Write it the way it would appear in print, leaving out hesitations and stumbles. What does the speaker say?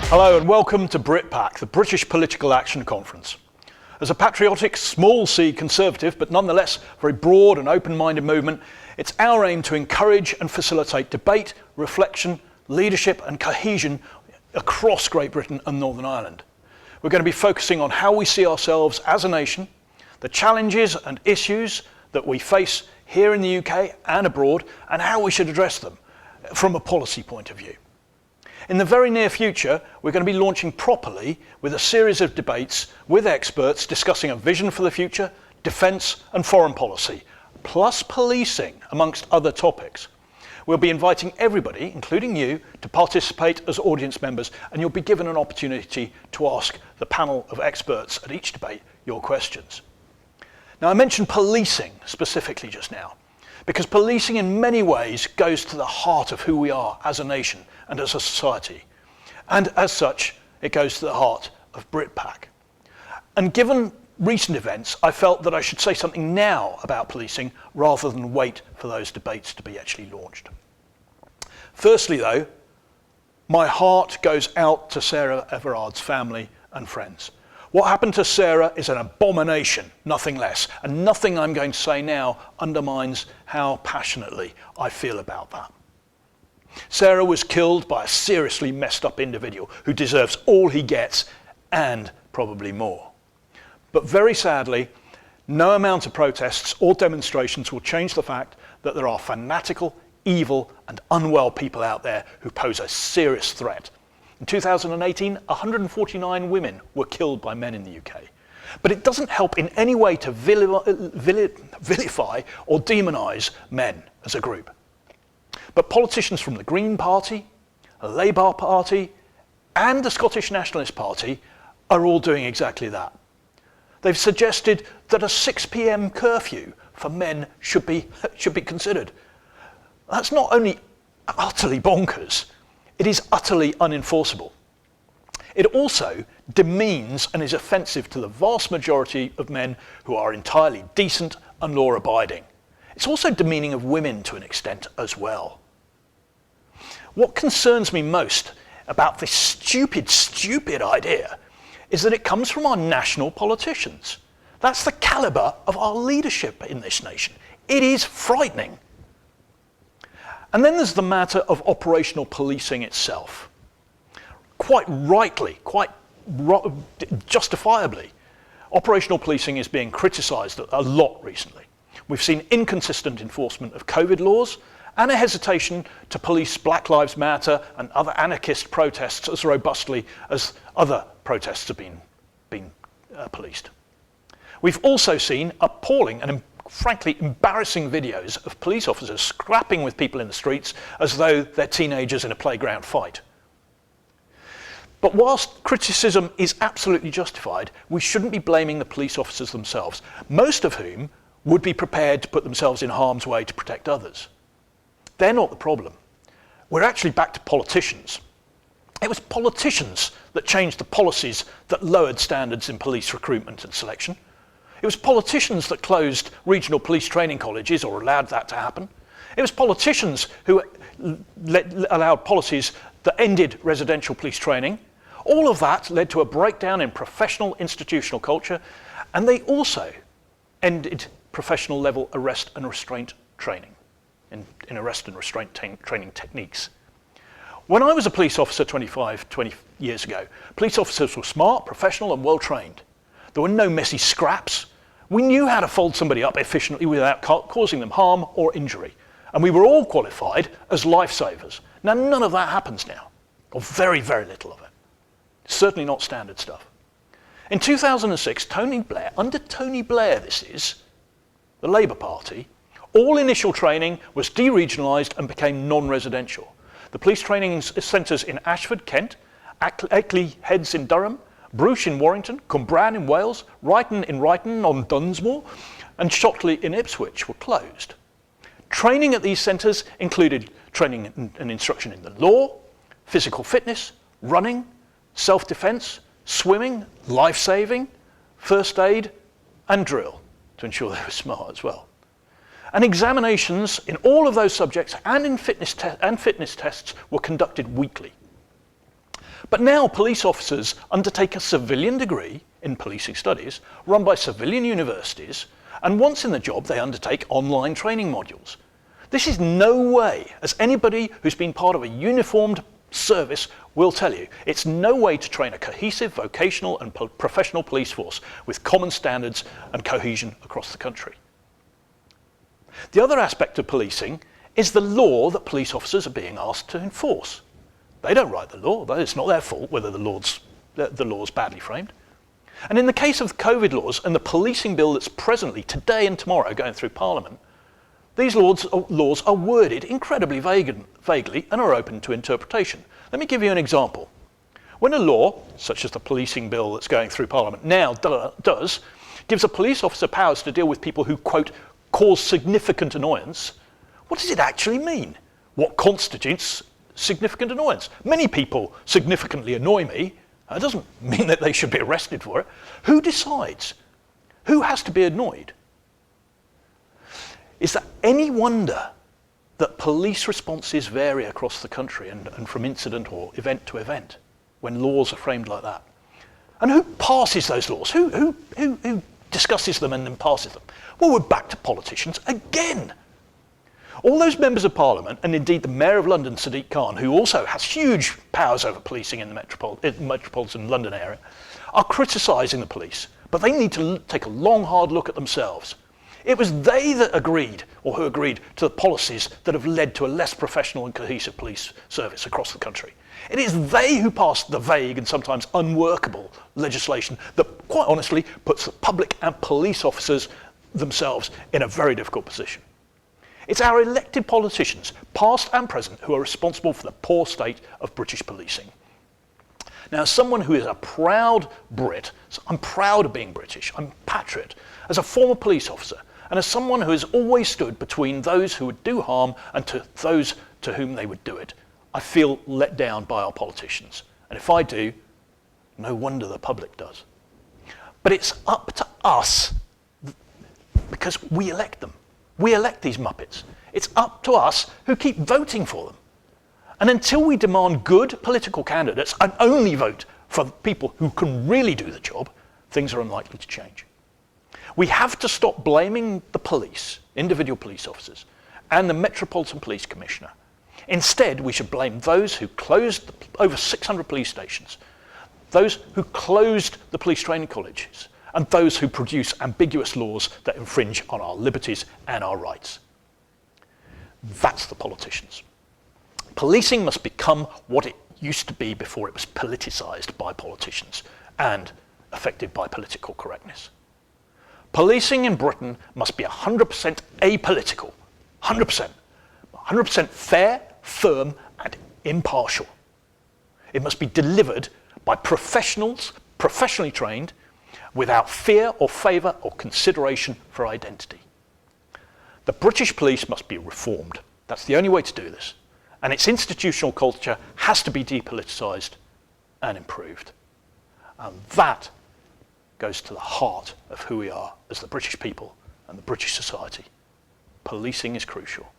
Hello and welcome to BRITPAC, the British Political Action Conference. As a patriotic, small C conservative, but nonetheless very broad and open-minded movement, it's our aim to encourage and facilitate debate, reflection, leadership and cohesion across Great Britain and Northern Ireland. We're going to be focusing on how we see ourselves as a nation, the challenges and issues that we face here in the UK and abroad, and how we should address them from a policy point of view. In the very near future, we're going to be launching properly with a series of debates with experts discussing a vision for the future, defence and foreign policy, plus policing, amongst other topics. We'll be inviting everybody, including you, to participate as audience members, and you'll be given an opportunity to ask the panel of experts at each debate your questions. Now, I mentioned policing specifically just now, because policing in many ways goes to the heart of who we are as a nation and as a society. And as such, it goes to the heart of BRITPAC. And given recent events, I felt that I should say something now about policing rather than wait for those debates to be actually launched. Firstly, though, my heart goes out to Sarah Everard's family and friends. What happened to Sarah is an abomination, nothing less, and nothing I'm going to say now undermines how passionately I feel about that. Sarah was killed by a seriously messed up individual who deserves all he gets and probably more. But very sadly, no amount of protests or demonstrations will change the fact that there are fanatical, evil and unwell people out there who pose a serious threat. In 2018, 149 women were killed by men in the UK. But it doesn't help in any way to vilify or demonise men as a group. But politicians from the Green Party, the Labour Party and the Scottish Nationalist Party are all doing exactly that. They've suggested that a 6 p.m. curfew for men should be considered. That's not only utterly bonkers, it is utterly unenforceable. It also demeans and is offensive to the vast majority of men who are entirely decent and law-abiding. It's also demeaning of women to an extent as well. What concerns me most about this stupid idea is that it comes from our national politicians. That's the calibre of our leadership in this nation. It is frightening. And then there's the matter of operational policing itself. Quite rightly, justifiably, operational policing is being criticised a lot recently. We've seen inconsistent enforcement of COVID laws and a hesitation to police Black Lives Matter and other anarchist protests as robustly as other protests have been policed. We've also seen appalling and frankly embarrassing videos of police officers scrapping with people in the streets as though they're teenagers in a playground fight. But whilst criticism is absolutely justified, we shouldn't be blaming the police officers themselves, most of whom would be prepared to put themselves in harm's way to protect others. They're not the problem. We're actually back to politicians. It was politicians that changed the policies that lowered standards in police recruitment and selection. It was politicians that closed regional police training colleges or allowed that to happen. It was politicians who allowed policies that ended residential police training. All of that led to a breakdown in professional institutional culture, and they also ended professional level arrest and restraint training, in arrest and restraint training techniques. When I was a police officer 20 years ago, police officers were smart, professional and well trained. There were no messy scraps. We knew how to fold somebody up efficiently without causing them harm or injury. And we were all qualified as lifesavers. Now, none of that happens now, or very, very little of it. Certainly not standard stuff. In 2006, under Tony Blair this is, the Labour Party, all initial training was deregionalised and became non-residential. The police training centres in Ashford, Kent, Ackley Heads in Durham, Bruges in Warrington, Cwmbran in Wales, Ryton in Ryton on Dunsmore, and Shotley in Ipswich were closed. Training at these centres included training and instruction in the law, physical fitness, running, self-defence, swimming, life-saving, first aid, and drill, to ensure they were smart as well. And examinations in all of those subjects and in fitness tests were conducted weekly. But now police officers undertake a civilian degree in policing studies run by civilian universities, and once in the job they undertake online training modules. This is no way, as anybody who's been part of a uniformed service will tell you, it's no way to train a cohesive vocational and professional police force with common standards and cohesion across the country. The other aspect of policing is the law that police officers are being asked to enforce. They don't write the law, though it's not their fault whether the law's badly framed. And in the case of the COVID laws and the policing bill that's presently, today and tomorrow, going through Parliament, these laws are worded incredibly vaguely and are open to interpretation. Let me give you an example. When a law, such as the policing bill that's going through Parliament now gives a police officer powers to deal with people who, quote, cause significant annoyance, what does it actually mean? What constitutes significant annoyance? Many people significantly annoy me. That doesn't mean that they should be arrested for it. Who decides? Who has to be annoyed? Is there any wonder that police responses vary across the country and from incident or event to event when laws are framed like that? And who passes those laws? Who discusses them and then passes them? Well, we're back to politicians again. All those members of Parliament, and indeed the Mayor of London, Sadiq Khan, who also has huge powers over policing in the metropolitan London area, are criticising the police, but they need to take a long, hard look at themselves. It was they that agreed, or who agreed, to the policies that have led to a less professional and cohesive police service across the country. It is they who passed the vague and sometimes unworkable legislation that, quite honestly, puts the public and police officers themselves in a very difficult position. It's our elected politicians, past and present, who are responsible for the poor state of British policing. Now, as someone who is a proud Brit, so I'm proud of being British, I'm a patriot, as a former police officer, and as someone who has always stood between those who would do harm and to those to whom they would do it, I feel let down by our politicians. And if I do, no wonder the public does. But it's up to us, because we elect them. We elect these muppets. It's up to us who keep voting for them. And until we demand good political candidates and only vote for people who can really do the job, things are unlikely to change. We have to stop blaming the police, individual police officers, and the Metropolitan Police Commissioner. Instead, we should blame those who closed over 600 police stations, those who closed the police training colleges, and those who produce ambiguous laws that infringe on our liberties and our rights. That's the politicians. Policing must become what it used to be before it was politicised by politicians and affected by political correctness. Policing in Britain must be 100% apolitical, 100% fair, firm and impartial. It must be delivered by professionals, professionally trained, without fear or favour or consideration for identity. The British police must be reformed. That's the only way to do this. And its institutional culture has to be depoliticised and improved. And that goes to the heart of who we are as the British people and the British society. Policing is crucial.